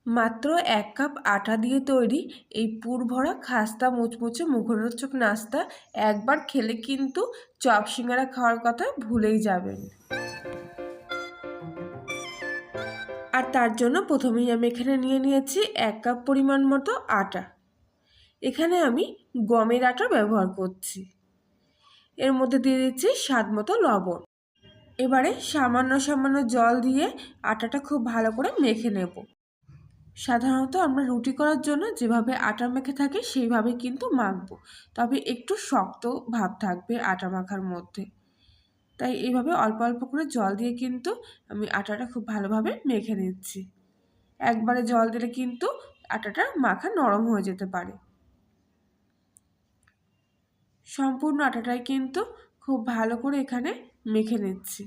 মাত্র 1 কাপ আটা দিয়ে তৈরি এই পুর ভরা খাস্তা মুচমুচে মুখরোচক নাস্তা একবার খেলে কিন্তু চপ সিঙ্গারা খাওয়ার কথা ভুলেই যাবেন। আর তার জন্য প্রথমেই আমি এখানে নিয়ে নিয়েছি 1 কাপ পরিমাণ মতো আটা। এখানে আমি গমের আটা ব্যবহার করছি। এর মধ্যে দিয়ে দিচ্ছি স্বাদ মতো লবণ। এবারে সামান্য সামান্য জল দিয়ে আটাটা খুব ভালো করে মেখে নেব। সাধারণত আমরা রুটি করার জন্য যেভাবে আটা মেখে থাকি সেইভাবে কিন্তু মাখবো, তবে একটু শক্ত ভাব থাকবে আটা মাখার মধ্যে। তাই এইভাবে অল্প অল্প করে জল দিয়ে কিন্তু আমি আটাটা খুব ভালোভাবে মেখে নিচ্ছি। একবারে জল দিলে কিন্তু আটাটা মাখা নরম হয়ে যেতে পারে। সম্পূর্ণ আটাটাই কিন্তু খুব ভালো করে এখানে মেখে নিচ্ছি।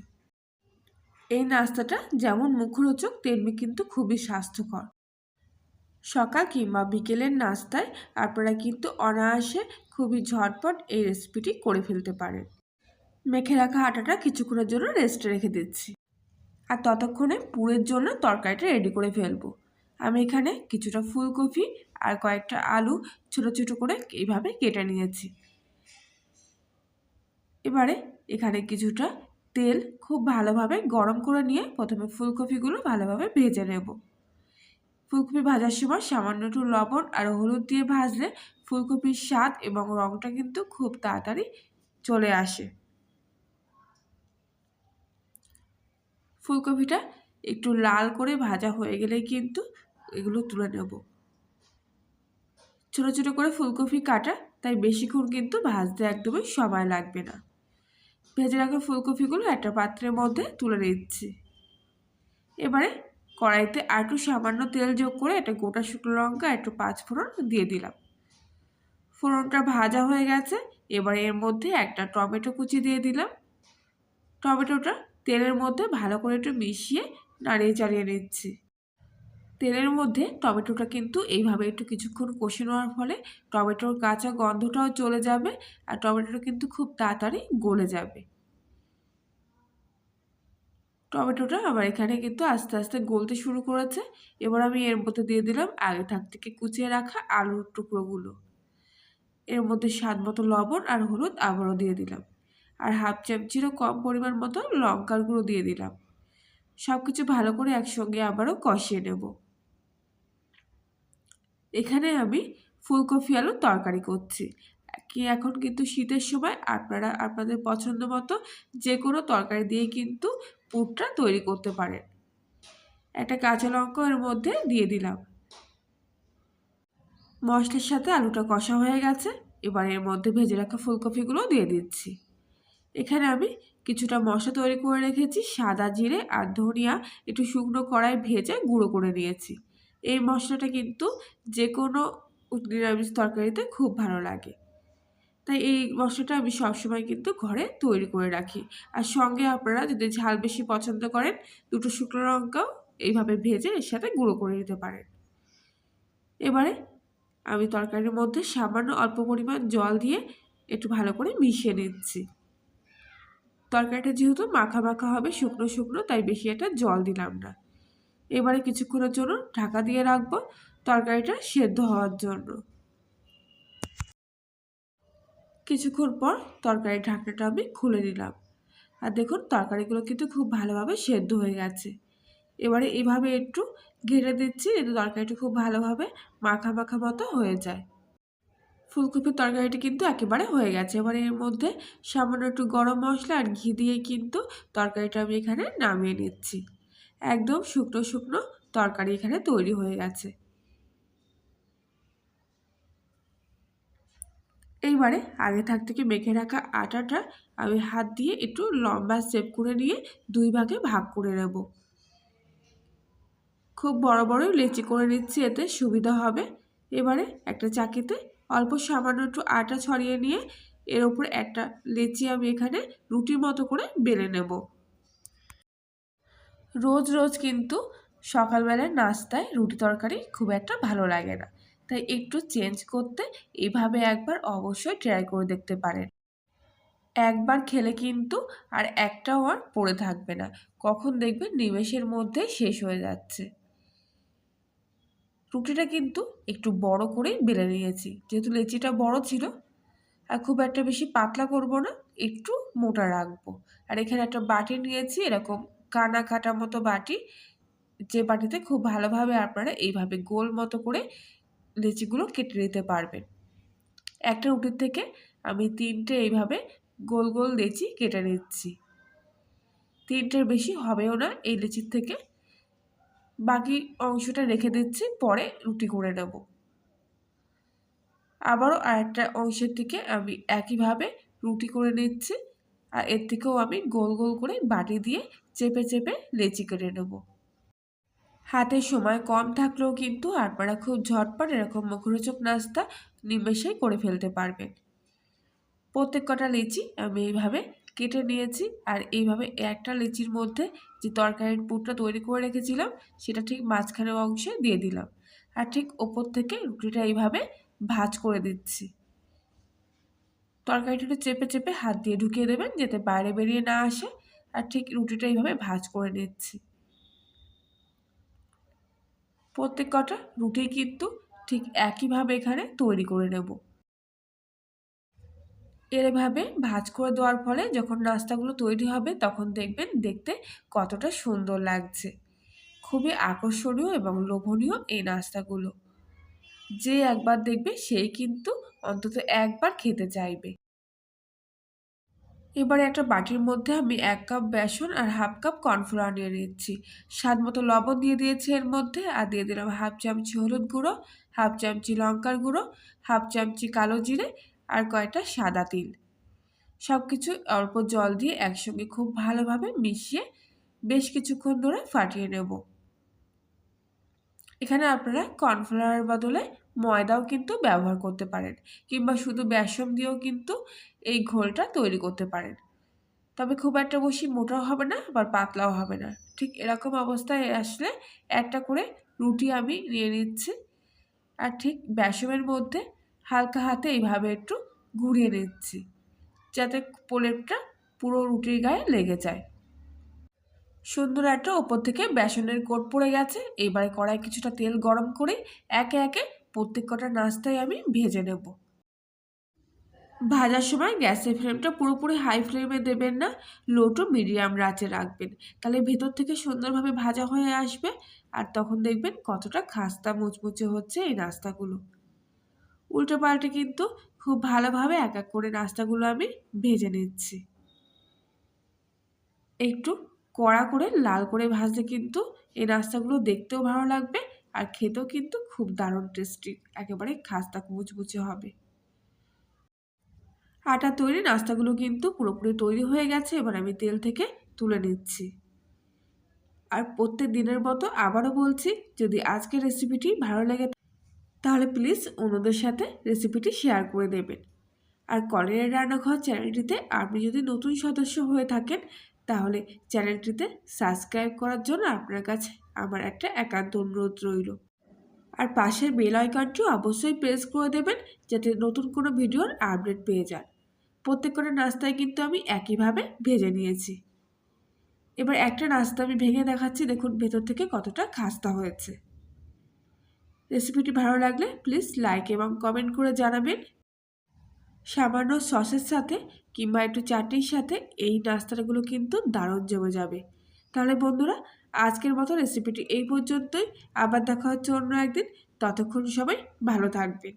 এই নাস্তাটা যেমন মুখরোচক তেমনি কিন্তু খুবই স্বাস্থ্যকর। সকাল কিংবা বিকেলের নাস্তায় আপনারা কিন্তু অনায়াসে খুবই ঝটপট এই রেসিপিটি করে ফেলতে পারেন। মেখে রাখা আটাটা কিছুক্ষণের জন্য রেস্টে রেখে দিচ্ছি। আর ততক্ষণে পুরের জন্য তরকারিটা রেডি করে ফেলবো। আমি এখানে কিছুটা ফুলকপি আর কয়েকটা আলু ছোট ছোট করে এইভাবে কেটে নিয়েছি। এবারে এখানে কিছুটা তেল খুব ভালোভাবে গরম করে নিয়ে প্রথমে ফুলকপিগুলো ভালোভাবে ভেজে নেব। ফুলকপি ভাজার সময় সামান্য একটু লবণ আর হলুদ দিয়ে ভাজলে ফুলকপির স্বাদ এবং রঙটা কিন্তু খুব তাড়াতাড়ি চলে আসে। ফুলকপিটা একটু লাল করে ভাজা হয়ে গেলেই কিন্তু এগুলো তুলে নেব। ছোটো ছোটো করে ফুলকপি কাটা, তাই বেশিক্ষণ কিন্তু ভাজতে একদমই সময় লাগবে না। ভেজে রাখা ফুলকপিগুলো একটা পাত্রের মধ্যে তুলে নিচ্ছি। এবারে কড়াইতে আর একটু সামান্য তেল যোগ করে একটা গোটা শুকনো লঙ্কা একটু 5 ফোড়ন দিয়ে দিলাম। ফোড়নটা ভাজা হয়ে গেছে। এবারে এর মধ্যে একটা টমেটো কুচি দিয়ে দিলাম। টমেটোটা তেলের মধ্যে ভালো করে একটু মিশিয়ে নাড়িয়ে চাড়িয়ে নিচ্ছি। তেলের মধ্যে টমেটোটা কিন্তু এইভাবে একটু কিছুক্ষণ কষে নেওয়ার ফলে টমেটোর কাঁচা গন্ধটাও চলে যাবে আর টমেটোটা কিন্তু খুব তাড়াতাড়ি গলে যাবে। টমেটোটা আবার এখানে কিন্তু আস্তে আস্তে গলতে শুরু করেছে। এবার আমি এর মধ্যে দিয়ে দিলাম আগে থেকে কুচিয়ে রাখা আলুর টুকরোগুলো। এর মধ্যে স্বাদ মতো লবণ আর হলুদ আবারও দিয়ে দিলাম, আর হাফ চামচিরও কম পরিমাণ মতো লঙ্কার গুঁড়ো দিয়ে দিলাম। সব কিছু ভালো করে একসঙ্গে আবারও কষিয়ে নেব। এখানে আমি ফুলকপি আলুর তরকারি করছি। এখন কিন্তু শীতের সময় আপনারা আপনাদের পছন্দ মতো যে কোনো তরকারি দিয়ে কিন্তু পুরটা তৈরি করতে পারেন। একটা কাঁচা লঙ্কা এর মধ্যে দিয়ে দিলাম। মশলার সাথে আলুটা কষা হয়ে গেছে। এবার এর মধ্যে ভেজে রাখা ফুলকপিগুলো দিয়ে দিচ্ছি। এখানে আমি কিছুটা মশলা তৈরি করে রেখেছি। সাদা জিরে আর ধনিয়া একটু শুকনো কড়াই ভেজে গুঁড়ো করে নিয়েছি। এই মশলাটা কিন্তু যে কোনো নিরামিষ তরকারিতে খুব ভালো লাগে, তাই এই মশলাটা আমি সবসময় কিন্তু ঘরে তৈরি করে রাখি। আর সঙ্গে আপনারা যদি ঝাল বেশি পছন্দ করেন, দুটো শুকনো লঙ্কাও এইভাবে ভেজে এর সাথে গুঁড়ো করে নিতে পারেন। এবারে আমি তরকারির মধ্যে সামান্য অল্প পরিমাণ জল দিয়ে একটু ভালো করে মিশিয়ে নিচ্ছি। তরকারিটা যেহেতু মাখা মাখা হবে, শুকনো শুকনো, তাই বেশি একটা জল দিলাম না। এবারে কিছুক্ষণের জন্য ঢাকা দিয়ে রাখবো তরকারিটা সেদ্ধ হওয়ার জন্য। কিছুক্ষণ পর তরকারির ঢাকনাটা আমি খুলে নিলাম। আর দেখুন তরকারিগুলো কিন্তু খুব ভালোভাবে সেদ্ধ হয়ে গেছে। এবারে এভাবে একটু ঘেটে দিচ্ছি যাতে তরকারিটা খুব ভালোভাবে মাখা মাখা মতো হয়ে যায়। ফুলকপির তরকারিটি কিন্তু একেবারে হয়ে গেছে। এবার এর মধ্যে সামান্য একটু গরম মশলা আর ঘি দিয়ে কিন্তু তরকারিটা আমি এখানে নামিয়ে নিচ্ছি। একদম শুকনো শুকনো তরকারি এখানে তৈরি হয়ে গেছে। এইবারে আগে থেকে মেখে রাখা আটাটা আমি হাত দিয়ে একটু লম্বা শেপ করে নিয়ে 2 ভাগে ভাগ করে নেব। খুব বড় বড় লেচি করে নিচ্ছি, এতে সুবিধা হবে। এবারে একটা চাকিতে অল্প সামান্য একটু আটা ছড়িয়ে নিয়ে এর উপর একটা লেচি আমি এখানে রুটির মতো করে বেলে নেব। রোজ রোজ কিন্তু সকালবেলার নাস্তায় রুটি তরকারি খুব একটা ভালো লাগে না, তাই একটু চেঞ্জ করতে এইভাবে একবার অবশ্যই ট্রাই করে দেখতে পারেন। একবার খেলে কিন্তু আর একটাও আর পড়ে থাকবে না, কখন দেখবেন নিমেষের মধ্যে শেষ হয়ে যাচ্ছে। রুটিটা কিন্তু একটু বড় করেই বেলে নিয়েছি, যেহেতু লেচিটা বড় ছিল। আর খুব একটা বেশি পাতলা করব না, একটু মোটা রাখবো। আর এখানে একটা বাটি নিয়েছি, এরকম কানা কাটার মতো বাটি, যে বাটিতে খুব ভালোভাবে আপনারা এইভাবে গোল মতো করে লেচিগুলো কেটে নিতে পারবেন। একটা রুটির থেকে আমি 3টে এইভাবে গোল গোল লেচি কেটে নিচ্ছি। 3টের বেশি হবেও না এই লেচির থেকে। বাকি অংশটা রেখে দিচ্ছি, পরে রুটি করে নেব। আবারও আরেকটা অংশের থেকে আমি একইভাবে রুটি করে নিচ্ছি। আর এর থেকেও আমি গোল গোল করে বাটি দিয়ে চেপে চেপে লেচি কেটে নেব। হাতে সময় কম থাকলেও কিন্তু আপনারা খুব ঝটপট এরকম মুখরোচক নাস্তা নিমেষেই করে ফেলতে পারবেন। প্রত্যেক কটা লিচি আমি এইভাবে কেটে নিয়েছি। আর এইভাবে একটা লিচির মধ্যে যে তরকারির পুরটা তৈরি করে রেখেছিলাম সেটা ঠিক মাঝখানের অংশে দিয়ে দিলাম। আর ঠিক ওপর থেকে রুটিটা এইভাবে ভাঁজ করে দিচ্ছি। তরকারিটা চেপে চেপে হাত দিয়ে ঢুকিয়ে দেবেন যাতে বাইরে বেরিয়ে না আসে। আর ঠিক রুটিটা এইভাবে ভাঁজ করে নিচ্ছি। প্রত্যেক কটা রুটি কিন্তু ঠিক একইভাবে এখানে তৈরি করে নেব। এভাবে ভাঁজ করে দেওয়ার ফলে যখন নাস্তাগুলো তৈরি হবে তখন দেখবেন দেখতে কতটা সুন্দর লাগছে। খুবই আকর্ষণীয় এবং লোভনীয় এই নাস্তাগুলো। যে একবার দেখবে সেই কিন্তু অন্তত একবার খেতে চাইবে। এবারে একটা বাটির মধ্যে আমি 1 কাপ বেসন আর হাফ কাপ কর্নফ্লাওয়ার নিয়ে নিচ্ছি। স্বাদ মতো লবণ দিয়ে দিয়েছি এর মধ্যে, আর দিয়ে দিলাম হাফ চামচি হলুদ গুঁড়ো, হাফ চামচি লঙ্কার গুঁড়ো, হাফ চামচি কালো জিরে আর কয়েকটা সাদা তিল। সব কিছু অল্প জল দিয়ে একসঙ্গে খুব ভালোভাবে মিশিয়ে বেশ কিছুক্ষণ ধরে ফাটিয়ে নেব। এখানে আপনারা কর্নফ্লাওয়ারের বদলে ময়দাও কিন্তু ব্যবহার করতে পারেন, কিংবা শুধু বেসন দিয়েও কিন্তু এই ঘোলটা তৈরি করতে পারেন। তবে খুব একটা বেশি মোটাও হবে না, আবার পাতলাও হবে না। ঠিক এরকম অবস্থায় আসলে একটা করে রুটি আমি নিয়ে নিচ্ছি। আর ঠিক বেসনের মধ্যে হালকা হাতে এইভাবে একটু ঘুরিয়ে নিচ্ছি, যাতে প্রলেপটা পুরো রুটির গায়ে লেগে যায়। সুন্দর একটা ওপর থেকে বেসনের কোট পড়ে গেছে। এবারে কড়াই কিছুটা তেল গরম করে একে একে প্রত্যেক কটা নাস্তায় আমি ভেজে নেব। ভাজার সময় গ্যাসের ফ্লেমটা পুরোপুরি হাই ফ্লেমে দেবেন না, লো টু মিডিয়াম আঁচে রাখবেন। তাহলে ভেতর থেকে সুন্দরভাবে ভাজা হয়ে আসবে। আর তখন দেখবেন কতটা খাস্তা মুচমুচে হচ্ছে এই নাস্তাগুলো। উল্টো পাল্টে কিন্তু খুব ভালোভাবে এক এক করে নাস্তাগুলো আমি ভেজে নিচ্ছি। একটু কড়া করে লাল করে ভাজলে কিন্তু এই নাস্তাগুলো দেখতেও ভালো লাগবে, আর খেতেও কিন্তু খুব দারুণ টেস্টি, একেবারে খাস্তা মুচমুচে হবে। আটা তৈরি নাস্তাগুলো কিন্তু পুরোপুরি তৈরি হয়ে গেছে। এবার আমি তেল থেকে তুলে নিচ্ছি। আর প্রত্যেক দিনের মতো আবারও বলছি, যদি আজকের রেসিপিটি ভালো লাগে তাহলে প্লিজ অন্যদের সাথে রেসিপিটি শেয়ার করে দেবেন। আর কলের রান্নাঘর চ্যানেলটিতে আপনি যদি নতুন সদস্য হয়ে থাকেন তাহলে চ্যানেলটিতে সাবস্ক্রাইব করার জন্য আপনার কাছে আমার একটা একান্ত অনুরোধ রইল। আর পাশের বেল আইকনটিও অবশ্যই প্রেস করে দেবেন যাতে নতুন কোনো ভিডিওর আপডেট পেয়ে যান। প্রত্যেকটা নাস্তায় কিন্তু আমি একইভাবে ভেজে নিয়েছি। এবার একটা নাস্তা আমি ভেঙে দেখাচ্ছি, দেখুন ভেতর থেকে কতটা খাস্তা হয়েছে। রেসিপিটি ভালো লাগলে প্লিজ লাইক এবং কমেন্ট করে জানাবেন। সামান্য সসের সাথে কিংবা একটু চাটনির সাথে এই নাস্তাগুলো কিন্তু দারুণ জমে যাবে। তাহলে বন্ধুরা, আজকের মতো রেসিপিটি এই পর্যন্তই। আবার দেখা হচ্ছে অন্য একদিন। ততক্ষণ সবাই ভালো থাকবেন।